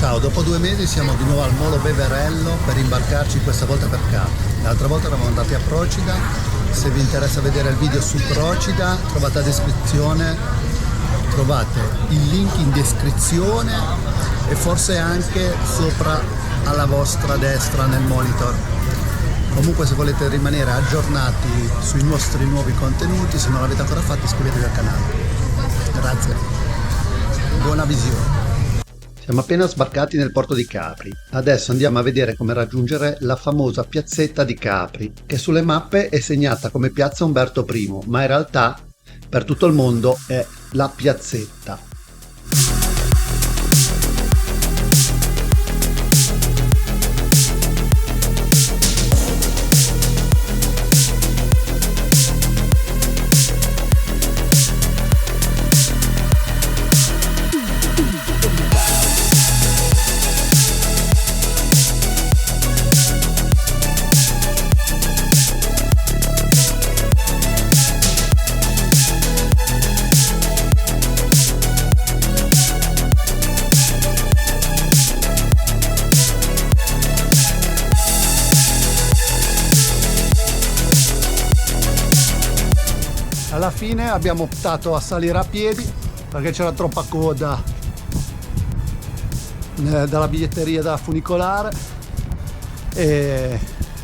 Ciao, dopo 2 mesi siamo di nuovo al Molo Beverello per imbarcarci questa volta per Capri. L'altra volta eravamo andati a Procida. Se vi interessa vedere il video su Procida, trovate il link in descrizione e forse anche sopra alla vostra destra nel monitor. Comunque, se volete rimanere aggiornati sui nostri nuovi contenuti, se non l'avete ancora fatto, iscrivetevi al canale. Grazie, buona visione. Siamo appena sbarcati nel porto di Capri. Adesso andiamo a vedere come raggiungere la famosa piazzetta di Capri, che sulle mappe è segnata come piazza Umberto I, ma in realtà per tutto il mondo è la piazzetta. Alla fine abbiamo optato a salire a piedi perché c'era troppa coda dalla biglietteria da funicolare e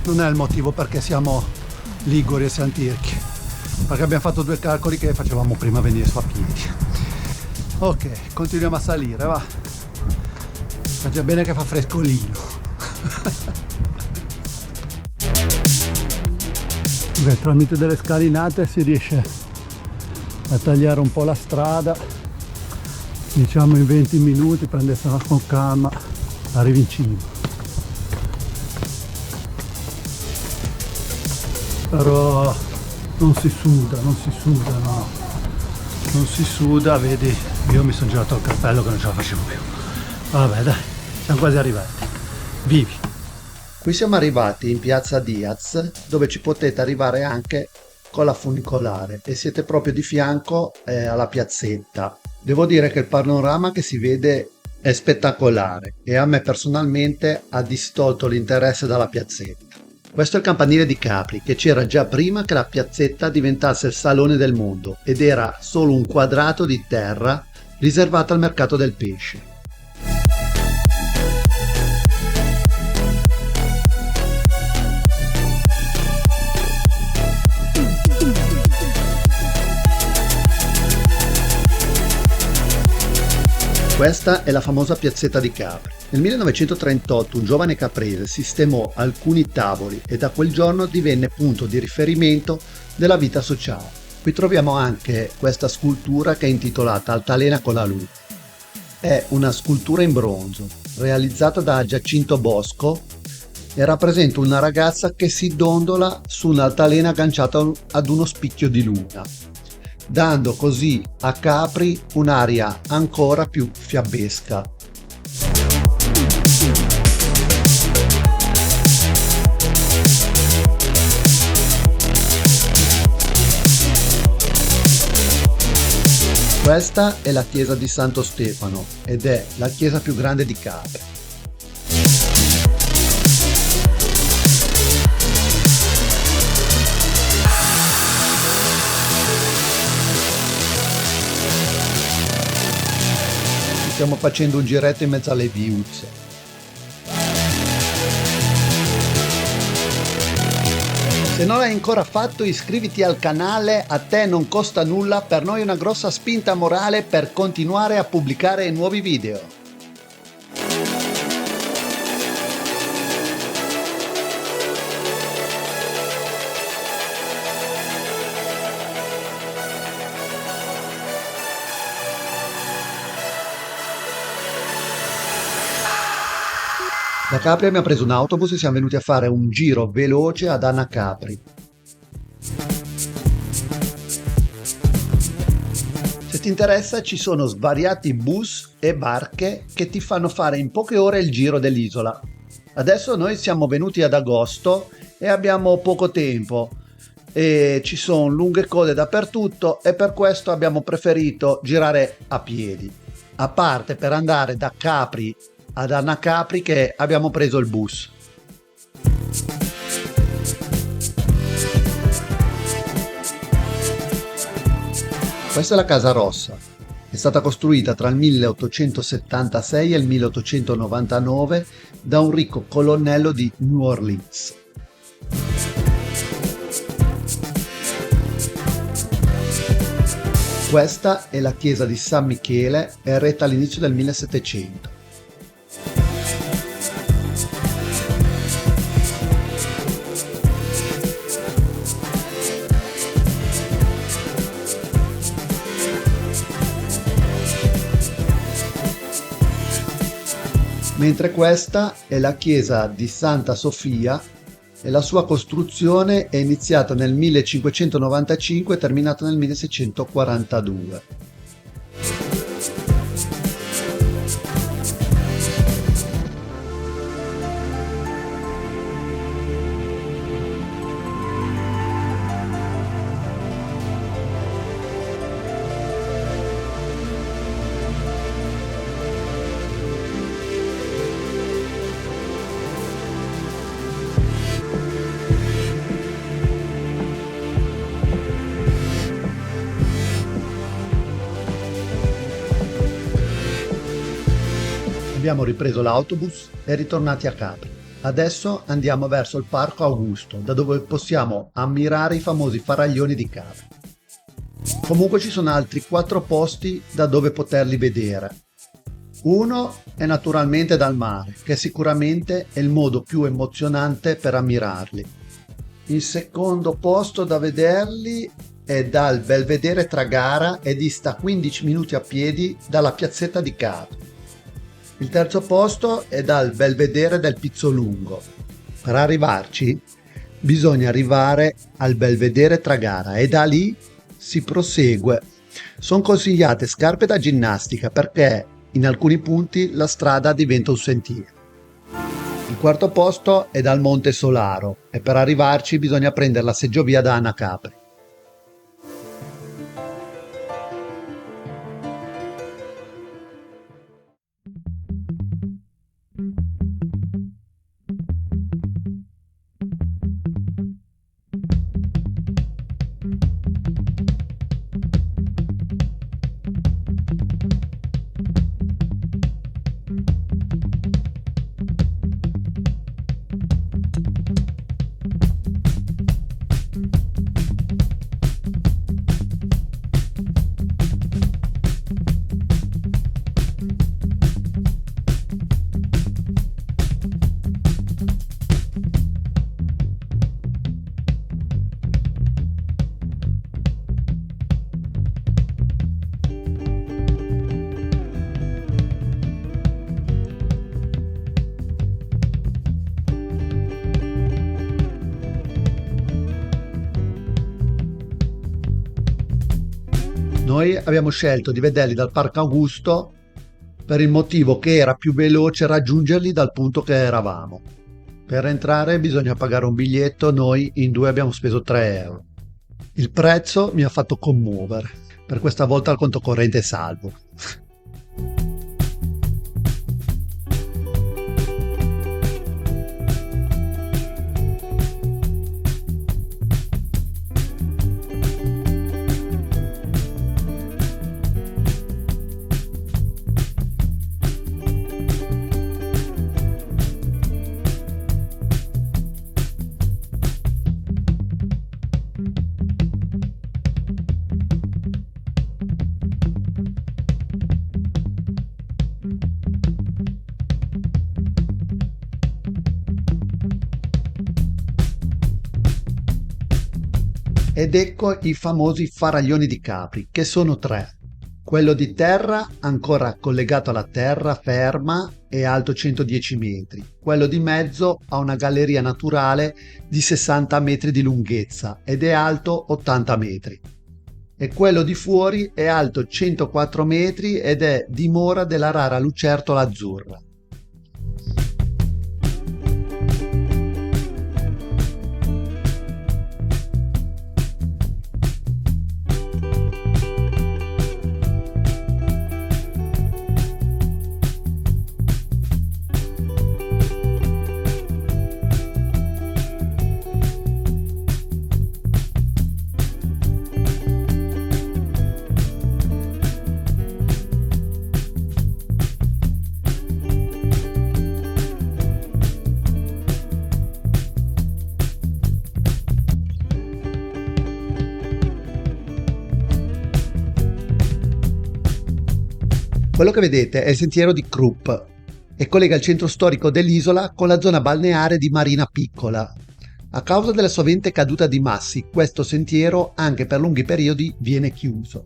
non è il motivo perché siamo liguri e siamo tirchi, perché abbiamo fatto 2 calcoli che facevamo prima venire su a piedi. Ok, continuiamo a salire, va. Faccia bene che fa frescolino. Beh, tramite delle scalinate si riesce a tagliare un po' la strada, diciamo in 20 minuti, prendersela con calma, arrivi in cima. Però non si suda, no, non si suda, vedi, io mi sono girato il cappello che non ce la facevo più. Vabbè dai, siamo quasi arrivati, vivi! Qui siamo arrivati in piazza Diaz, dove ci potete arrivare anche con la funicolare e siete proprio di fianco alla piazzetta. Devo dire che il panorama che si vede è spettacolare e a me personalmente ha distolto l'interesse dalla piazzetta. Questo è il campanile di Capri, che c'era già prima che la piazzetta diventasse il salone del mondo ed era solo un quadrato di terra riservato al mercato del pesce. Questa è la famosa piazzetta di Capri. Nel 1938 un giovane caprese sistemò alcuni tavoli e da quel giorno divenne punto di riferimento della vita sociale. Qui troviamo anche questa scultura che è intitolata Altalena con la luna. È una scultura in bronzo realizzata da Giacinto Bosco e rappresenta una ragazza che si dondola su un'altalena agganciata ad uno spicchio di luna, dando così a Capri un'aria ancora più fiabesca. Questa è la chiesa di Santo Stefano ed è la chiesa più grande di Capri. Stiamo facendo un giretto in mezzo alle viuzze. Se non l'hai ancora fatto, iscriviti al canale, a te non costa nulla, per noi è una grossa spinta morale per continuare a pubblicare nuovi video. Da Capri abbiamo preso un autobus e siamo venuti a fare un giro veloce ad Anacapri. Se ti interessa, ci sono svariati bus e barche che ti fanno fare in poche ore il giro dell'isola. Adesso noi siamo venuti ad agosto e abbiamo poco tempo e ci sono lunghe code dappertutto e per questo abbiamo preferito girare a piedi. A parte per andare da Capri ad Annacapri che abbiamo preso il bus. Questa è la Casa Rossa. È stata costruita tra il 1876 e il 1899 da un ricco colonnello di New Orleans. Questa è la chiesa di San Michele, eretta all'inizio del 1700. Mentre questa è la chiesa di Santa Sofia e la sua costruzione è iniziata nel 1595 e terminata nel 1642. Abbiamo ripreso l'autobus e ritornati a Capri. Adesso andiamo verso il Parco Augusto, da dove possiamo ammirare i famosi faraglioni di Capri. Comunque ci sono altri 4 posti da dove poterli vedere. Uno è naturalmente dal mare, che sicuramente è il modo più emozionante per ammirarli. Il secondo posto da vederli è dal Belvedere Tragara e dista 15 minuti a piedi dalla piazzetta di Capri. Il terzo posto è dal Belvedere del Pizzolungo. Per arrivarci bisogna arrivare al Belvedere Tragara e da lì si prosegue. Sono consigliate scarpe da ginnastica perché in alcuni punti la strada diventa un sentiero. Il quarto posto è dal Monte Solaro e per arrivarci bisogna prendere la seggiovia da Annacapri. Noi abbiamo scelto di vederli dal Parco Augusto per il motivo che era più veloce raggiungerli dal punto che eravamo. Per entrare bisogna pagare un biglietto, noi in 2 abbiamo speso 3 euro. Il prezzo mi ha fatto commuovere, per questa volta il conto corrente è salvo. Ed ecco i famosi faraglioni di Capri, che sono 3. Quello di terra ancora collegato alla terra ferma è alto 110 metri. Quello di mezzo ha una galleria naturale di 60 metri di lunghezza ed è alto 80 metri. E quello di fuori è alto 104 metri ed è dimora della rara lucertola azzurra. Quello che vedete è il sentiero di Krupp e collega il centro storico dell'isola con la zona balneare di Marina Piccola. A causa della sovente caduta di massi, questo sentiero anche per lunghi periodi viene chiuso.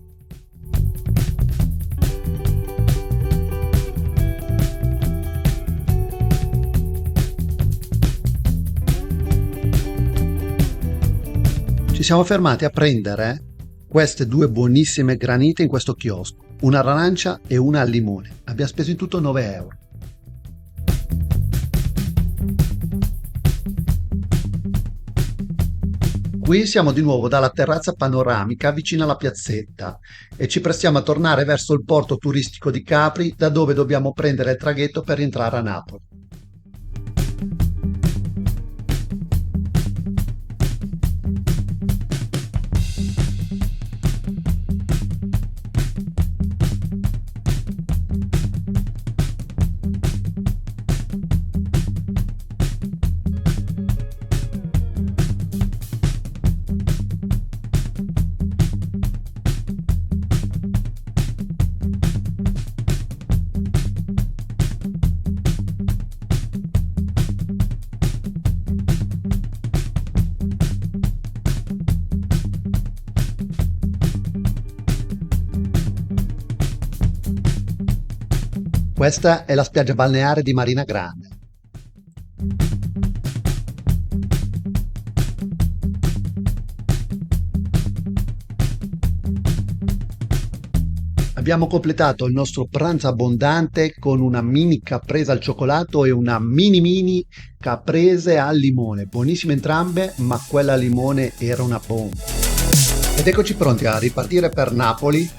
Ci siamo fermati a prendere queste due buonissime granite in questo chiosco, una all'arancia e una al limone. Abbiamo speso in tutto 9 euro. Qui siamo di nuovo dalla terrazza panoramica vicino alla piazzetta e ci prestiamo a tornare verso il porto turistico di Capri, da dove dobbiamo prendere il traghetto per rientrare a Napoli. Questa è la spiaggia balneare di Marina Grande. Abbiamo completato il nostro pranzo abbondante con una mini caprese al cioccolato e una mini caprese al limone. Buonissime entrambe, ma quella al limone era una bomba. Ed eccoci pronti a ripartire per Napoli.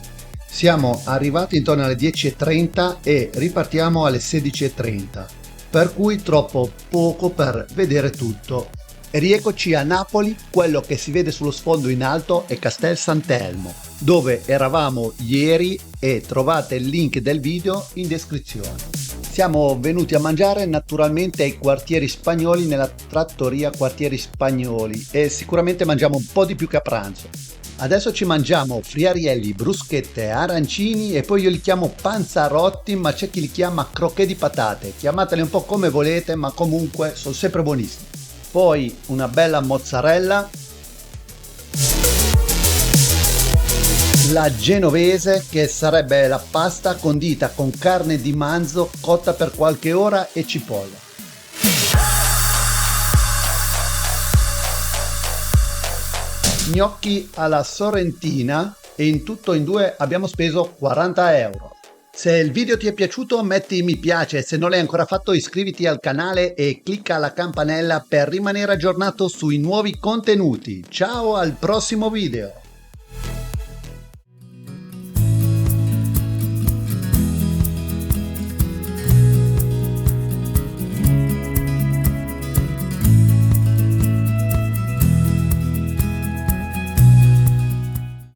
Siamo arrivati intorno alle 10:30 e ripartiamo alle 16:30, per cui troppo poco per vedere tutto. E rieccoci a Napoli. Quello che si vede sullo sfondo in alto è Castel Sant'Elmo, dove eravamo ieri, e trovate il link del video in descrizione. Siamo venuti a mangiare naturalmente ai Quartieri Spagnoli, nella trattoria Quartieri Spagnoli, e sicuramente mangiamo un po' di più che a pranzo. Adesso ci mangiamo friarielli, bruschette, arancini e poi io li chiamo panzarotti, ma c'è chi li chiama crocchè di patate. Chiamateli un po' come volete, ma comunque sono sempre buonissimi. Poi una bella mozzarella, la genovese, che sarebbe la pasta condita con carne di manzo cotta per qualche ora, e cipolla. Gnocchi alla sorrentina, e in tutto in due abbiamo speso 40 euro. Se il video ti è piaciuto metti mi piace, e se non l'hai ancora fatto iscriviti al canale e clicca la campanella per rimanere aggiornato sui nuovi contenuti. Ciao, al prossimo video!